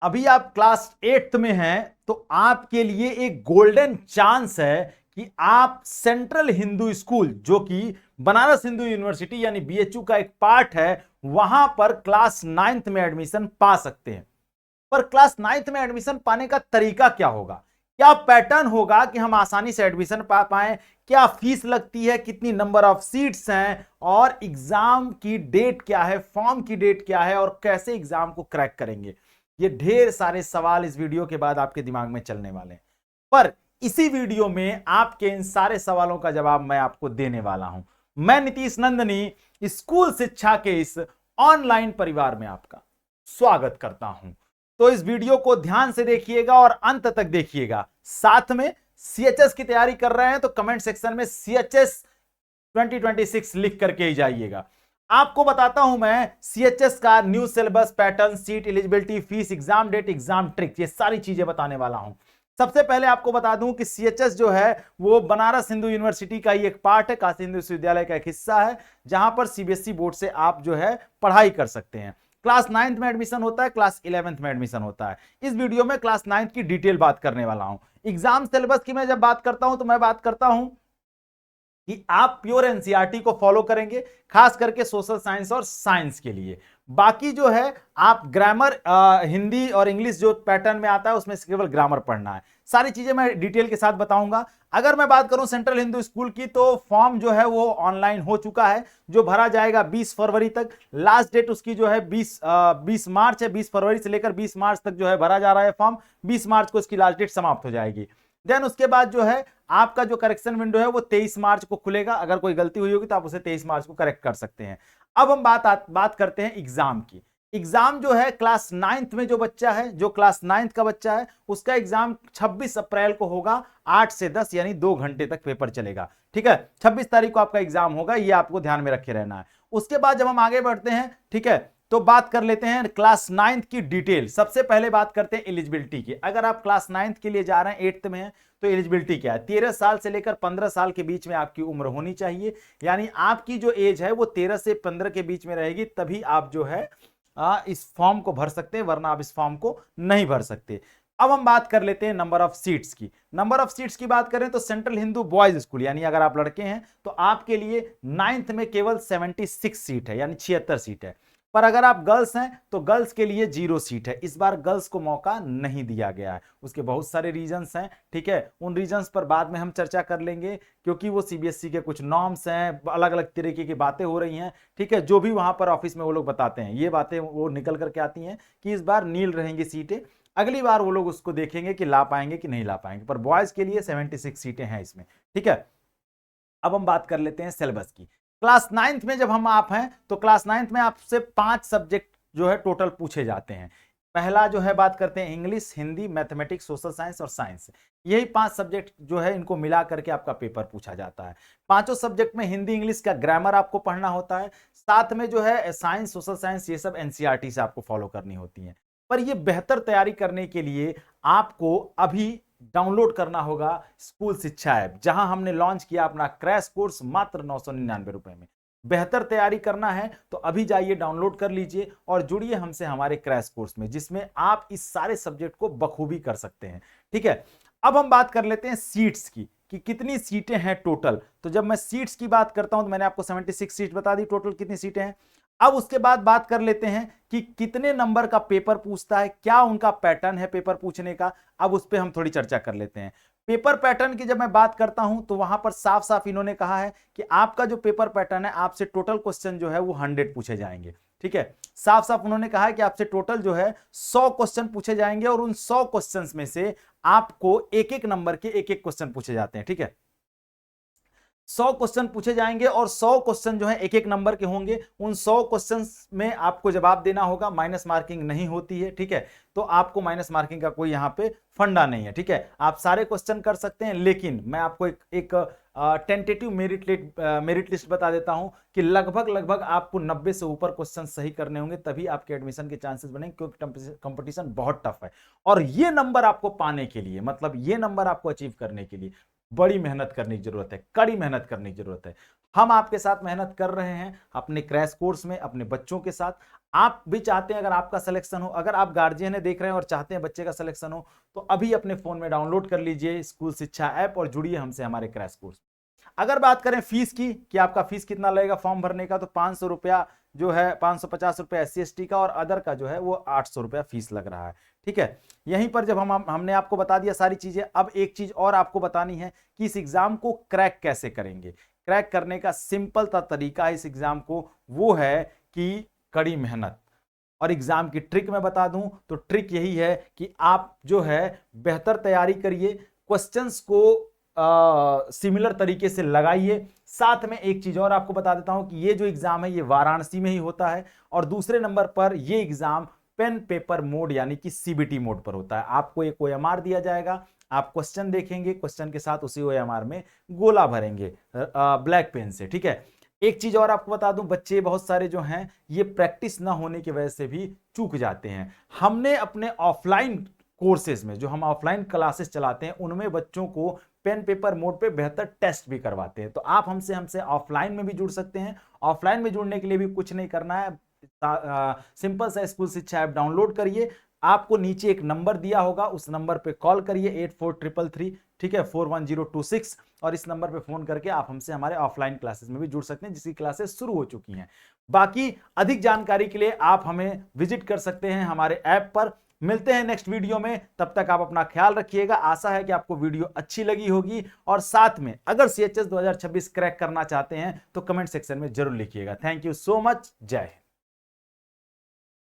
अभी आप class 8th में हैं तो आपके लिए एक गोल्डन चांस है कि आप सेंट्रल हिंदू स्कूल जो कि बनारस हिंदू यूनिवर्सिटी यानी बीएचयू का एक पार्ट है, वहां पर क्लास 9th में एडमिशन पा सकते हैं। पर क्लास 9th में एडमिशन पाने का तरीका क्या होगा, क्या पैटर्न होगा कि हम आसानी से एडमिशन पा पाए, क्या फीस लगती है, कितनी नंबर ऑफ सीट्स हैं, और एग्जाम की डेट क्या है, फॉर्म की डेट क्या है, और कैसे एग्जाम को क्रैक करेंगे। ये ढेर सारे सवाल इस वीडियो के बाद आपके दिमाग में चलने वाले हैं। पर इसी वीडियो में आपके इन सारे सवालों का जवाब मैं आपको देने वाला हूं। मैं नीतीश नंदनी स्कूल शिक्षा के इस ऑनलाइन परिवार में आपका स्वागत करता हूं। तो इस वीडियो को ध्यान से देखिएगा और अंत तक देखिएगा। साथ में सीएचएस की तैयारी कर रहे हैं तो कमेंट सेक्शन में सीएचएस 2026 लिख करके ही जाइएगा। आपको बताता हूं मैं सीएचएस का new syllabus, pattern, seat eligibility, fees, exam date, exam trick, ये सारी चीजें बताने वाला हूं। सबसे पहले आपको बता दूं कि सीएचएस जो है वो बनारस हिंदू यूनिवर्सिटी का ही एक पार्ट है, काशी हिंदू विश्वविद्यालय का एक हिस्सा है, जहां पर सीबीएसई बोर्ड से आप जो है पढ़ाई कर सकते हैं। क्लास 9th में एडमिशन होता है, क्लास 11th में एडमिशन होता है। इस वीडियो में क्लास 9th की डिटेल बात करने वाला हूं। एग्जाम सिलेबस की मैं जब बात करता हूं तो मैं बात करता हूं कि आप प्योर एनसीईआरटी को फॉलो करेंगे, खास करके सोशल साइंस और साइंस के लिए। बाकी जो है आप ग्रामर, हिंदी और इंग्लिश जो पैटर्न में आता है उसमें केवल ग्रामर पढ़ना है। सारी चीजें मैं डिटेल के साथ बताऊंगा। अगर मैं बात करूं सेंट्रल हिंदू स्कूल की तो फॉर्म जो है वो ऑनलाइन हो चुका है, जो भरा जाएगा 20 फरवरी तक। लास्ट डेट उसकी जो है 20 मार्च है। 20 फरवरी से लेकर 20 मार्च तक जो है भरा जा रहा है फॉर्म। 20 मार्च को इसकी लास्ट डेट समाप्त हो जाएगी। देन उसके बाद जो है आपका जो करेक्शन विंडो है वो 23 मार्च को खुलेगा। अगर कोई गलती हुई होगी तो आप उसे 23 मार्च को करेक्ट कर सकते हैं। अब हम बात करते हैं एग्जाम की। एग्जाम जो है क्लास 9th में जो बच्चा है, जो क्लास 9th का बच्चा है, उसका एग्जाम 26 अप्रैल को होगा। 8 से 10 यानी 2 घंटे तक पेपर चलेगा। ठीक है, 26 तारीख को आपका एग्जाम होगा, ये आपको ध्यान में रखे रहना है। उसके बाद जब हम आगे बढ़ते हैं, ठीक है, तो बात कर लेते हैं क्लास 9th की डिटेल। सबसे पहले बात करते हैं एलिजिबिलिटी की। अगर आप क्लास 9th के लिए जा रहे हैं, 8th में हैं, तो एलिजिबिलिटी क्या है? 13 साल से लेकर 15 साल के बीच में आपकी उम्र होनी चाहिए। यानी आपकी जो एज है वो 13 से 15 के बीच में रहेगी, तभी आप जो है इस फॉर्म को भर सकते हैं, वरना आप इस फॉर्म को नहीं भर सकते। अब हम बात कर लेते हैं नंबर ऑफ सीट्स की। नंबर ऑफ सीट्स की बात करें तो सेंट्रल हिंदू बॉयज स्कूल, यानी अगर आप लड़के हैं तो आपके लिए 9th में केवल 76 सीट है, यानी 76 सीट है। पर अगर आप गर्ल्स हैं तो गर्ल्स के लिए 0 सीट है। इस बार गर्ल्स को मौका नहीं दिया गया है। उसके बहुत सारे रीजंस हैं, ठीक है, उन रीजंस पर बाद में हम चर्चा कर लेंगे, क्योंकि वो सीबीएसई के कुछ नॉर्म्स हैं, अलग अलग तरीके की बातें हो रही हैं। ठीक है, जो भी वहां पर ऑफिस में वो लोग बताते हैं, ये बातें वो निकल करके आती हैं कि इस बार नील रहेंगी सीटें। अगली बार वो लोग उसको देखेंगे कि ला पाएंगे कि नहीं ला पाएंगे। पर बॉयज के लिए 76 सीटें हैं इसमें। ठीक है, अब हम बात कर लेते हैं सिलेबस की। क्लास 9th में जब हम आप हैं तो क्लास 9th में आपसे 5 सब्जेक्ट जो है टोटल पूछे जाते हैं। पहला जो है बात करते हैं English, Hindi, mathematics, social science और साइंस। यही 5 सब्जेक्ट जो है इनको मिला करके आपका पेपर पूछा जाता है। पांचों सब्जेक्ट में हिंदी इंग्लिश का ग्रामर आपको पढ़ना होता है। साथ में जो है साइंस, सोशल साइंस, ये सब एनसीईआरटी से आपको फॉलो करनी होती है। पर ये बेहतर तैयारी करने के लिए आपको अभी डाउनलोड करना होगा स्कूल शिक्षा ऐप, जहां हमने लॉन्च किया अपना क्रैश कोर्स मात्र 999 रुपए में। बेहतर तैयारी करना है तो अभी जाइए डाउनलोड कर लीजिए और जुड़िए हमसे हमारे क्रैश कोर्स में, जिसमें आप इस सारे सब्जेक्ट को बखूबी कर सकते हैं। ठीक है, अब हम बात कर लेते हैं सीट्स की कि कितनी सीटें हैं टोटल। तो जब मैं सीट्स की बात करता हूं तो मैंने आपको 76 सीट बता दी, टोटल कितनी सीटें हैं। अब उसके बाद बात कर लेते हैं कि कितने नंबर का पेपर पूछता है, क्या उनका पैटर्न है पेपर पूछने का। अब उस पर हम थोड़ी चर्चा कर लेते हैं। पेपर पैटर्न की जब मैं बात करता हूं तो वहां पर साफ साफ इन्होंने कहा है कि आपका जो पेपर पैटर्न है, आपसे टोटल क्वेश्चन जो है वो 100 पूछे जाएंगे। ठीक है, साफ साफ उन्होंने कहा है कि आपसे टोटल जो है 100 क्वेश्चन पूछे जाएंगे, और उन 100 क्वेश्चंस में से आपको एक एक नंबर के एक एक क्वेश्चन पूछे जाते हैं। ठीक है, 100 क्वेश्चन पूछे जाएंगे और 100 क्वेश्चन जो है एक एक नंबर के होंगे। उन 100 क्वेश्चन में आपको जवाब देना होगा, माइनस मार्किंग नहीं होती है। ठीक है, तो आपको माइनस मार्किंग का कोई यहां पे फंडा नहीं है। ठीक है, आप सारे क्वेश्चन कर सकते हैं, लेकिन मैं आपको एक टेंटेटिव मेरिट लिस्ट बता देता हूं कि लगभग आपको 90 से ऊपर क्वेश्चन सही करने होंगे, तभी आपके एडमिशन के चांसेस बनेंगे, क्योंकि कंपटीशन बहुत टफ है। और ये नंबर आपको पाने के लिए, मतलब ये नंबर आपको अचीव करने के लिए बड़ी मेहनत करने की जरूरत है, कड़ी मेहनत करने की जरूरत है। हम आपके साथ मेहनत कर रहे हैं अपने क्रैश कोर्स में, अपने बच्चों के साथ। आप भी चाहते हैं अगर आपका सिलेक्शन हो, अगर आप गार्जियन है देख रहे हैं और चाहते हैं बच्चे का सिलेक्शन हो, तो अभी अपने फोन में डाउनलोड कर लीजिए स्कूल शिक्षा ऐप और जुड़िए हमसे हमारे क्रैश कोर्स। अगर बात करें फीस की कि आपका फीस कितना लगेगा फॉर्म भरने का, तो 500 रुपया जो है, 550 रुपया SC ST का और अदर का जो है वो 800 रुपया फीस लग रहा है। ठीक है, यहीं पर जब हमने आपको बता दिया सारी चीजें, अब एक चीज और आपको बतानी है कि इस एग्जाम को क्रैक कैसे करेंगे। क्रैक करने का सिंपल सा तरीका है इस एग्जाम को, वो है कि कड़ी मेहनत। और एग्जाम की ट्रिक मैं बता दूं तो ट्रिक यही है कि आप जो है बेहतर तैयारी करिए, क्वेश्चंस को सिमिलर तरीके से लगाइए। साथ में एक चीज और आपको बता देता हूं कि ये जो एग्जाम है ये वाराणसी में ही होता है, और दूसरे नंबर पर ये एग्जाम पेन पेपर मोड यानी कि CBT मोड पर होता है। आपको एक OMR दिया जाएगा, आप क्वेश्चन देखेंगे, क्वेश्चन के साथ उसी OMR में गोला भरेंगे ब्लैक पेन से। ठीक है, एक चीज और आपको बता दूं, बच्चे बहुत सारे जो हैं ये प्रैक्टिस ना होने की वजह से भी चूक जाते हैं। हमने अपने ऑफलाइन कोर्सेज में, जो हम ऑफलाइन क्लासेस चलाते हैं, उनमें बच्चों को पेन पेपर मोड पे बेहतर टेस्ट भी करवाते हैं। तो आप हमसे ऑफलाइन में भी जुड़ सकते हैं। ऑफलाइन में जुड़ने के लिए भी कुछ नहीं करना है, सिंपल सा स्कूल शिक्षा ऐप डाउनलोड करिए। आपको नीचे एक नंबर दिया होगा, उस नंबर पे कॉल करिए 8433, ठीक है 41026, और इस नंबर पे फोन करके आप हमसे हमारे ऑफलाइन क्लासेस में भी जुड़ सकते हैं, जिसकी क्लासेस शुरू हो चुकी हैं। बाकी अधिक जानकारी के लिए आप हमें विजिट कर सकते हैं हमारे ऐप पर। मिलते हैं नेक्स्ट वीडियो में, तब तक आप अपना ख्याल रखिएगा। आशा है कि आपको वीडियो अच्छी लगी होगी, और साथ में अगर CHS 2026 क्रैक करना चाहते हैं तो कमेंट सेक्शन में जरूर लिखिएगा। थैंक यू सो मच, जय हिंद।